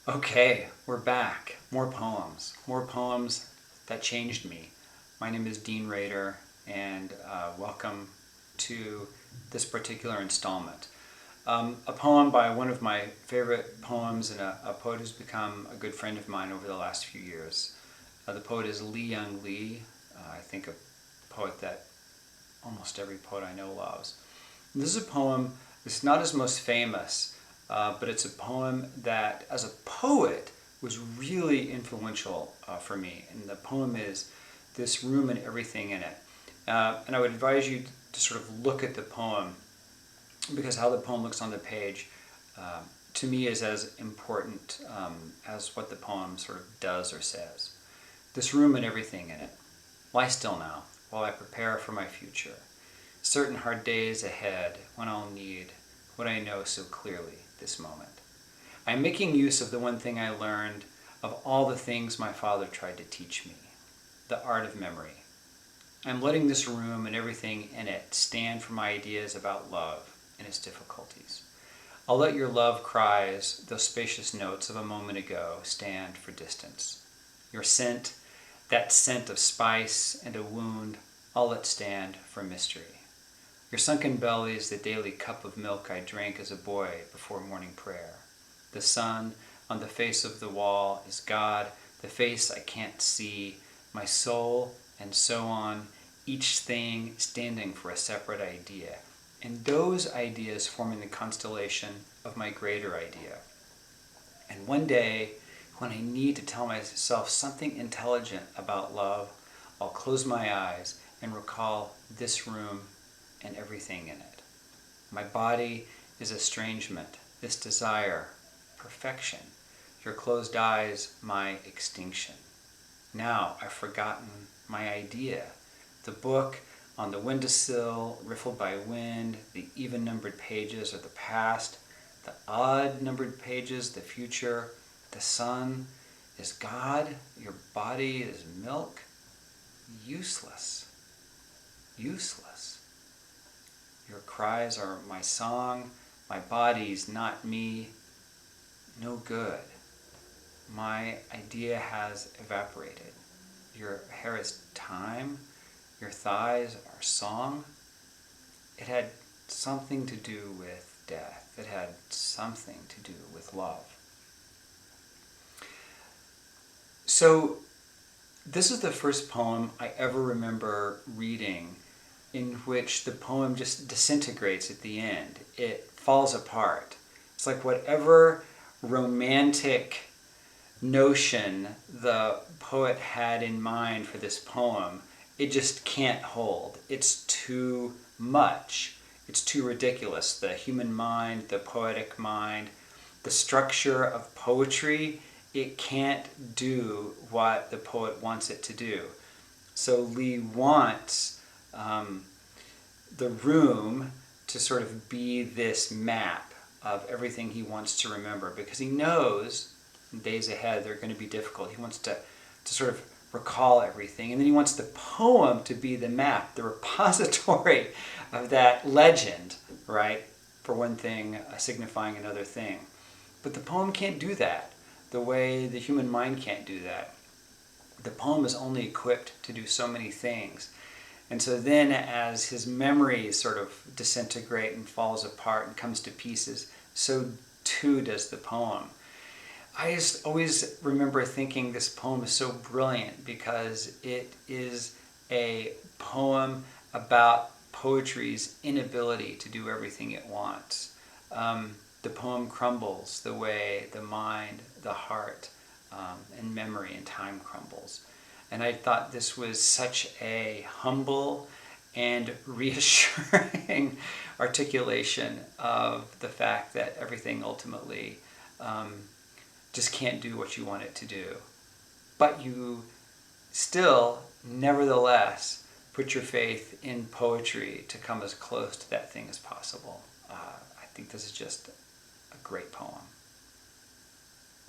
Okay, we're back. More poems that changed me. My name is Dean Rader, and welcome to this particular installment. A poem by one of my favorite poems and a poet who's become a good friend of mine over the last few years. The poet is Young Lee, I think a poet that almost every poet I know loves. And this is a poem that's not his most famous, but it's a poem that, as a poet, was really influential for me. And the poem is This Room and Everything in It. And I would advise you to sort of look at the poem, because how the poem looks on the page, to me, is as important as what the poem sort of does or says. This room and everything in it. Lie still now, while I prepare for my future. Certain hard days ahead when I'll need what I know so clearly this moment. I am making use of the one thing I learned of all the things my father tried to teach me, the art of memory. I'm letting this room and everything in it stand for my ideas about love and its difficulties. I'll let your love cries, those spacious notes of a moment ago, stand for distance. Your scent, that scent of spice and a wound, I'll let stand for mystery. Your sunken belly is the daily cup of milk I drank as a boy before morning prayer. The sun on the face of the wall is God, the face I can't see, my soul, and so on, each thing standing for a separate idea, and those ideas forming the constellation of my greater idea. And one day, when I need to tell myself something intelligent about love, I'll close my eyes and recall this room and everything in it. My body is estrangement, this desire, perfection. Your closed eyes, my extinction. Now I've forgotten my idea. The book on the windowsill, riffled by wind, the even-numbered pages are the past, the odd-numbered pages, the future. The sun is God, your body is milk. Useless. Useless. Your cries are my song, my body's not me, no good. My idea has evaporated. Your hair is time, your thighs are song. It had something to do with death. It had something to do with love. So this is the first poem I ever remember reading in which the poem just disintegrates at the end. It falls apart. It's like whatever romantic notion the poet had in mind for this poem, it just can't hold. It's too much. It's too ridiculous. The human mind, the poetic mind, the structure of poetry, it can't do what the poet wants it to do. So Lee wants the room to sort of be this map of everything he wants to remember, because he knows days ahead they're going to be difficult. He wants to sort of recall everything, and then he wants the poem to be the map, the repository of that legend, right? For one thing, signifying another thing. But the poem can't do that the way the human mind can't do that. The poem is only equipped to do so many things. And so then as his memory sort of disintegrate and falls apart and comes to pieces, so too does the poem. I just always remember thinking this poem is so brilliant because it is a poem about poetry's inability to do everything it wants. The poem crumbles the way the mind, the heart, and memory and time crumbles. And I thought this was such a humble and reassuring articulation of the fact that everything ultimately just can't do what you want it to do. But you still, nevertheless, put your faith in poetry to come as close to that thing as possible. I think this is just a great poem.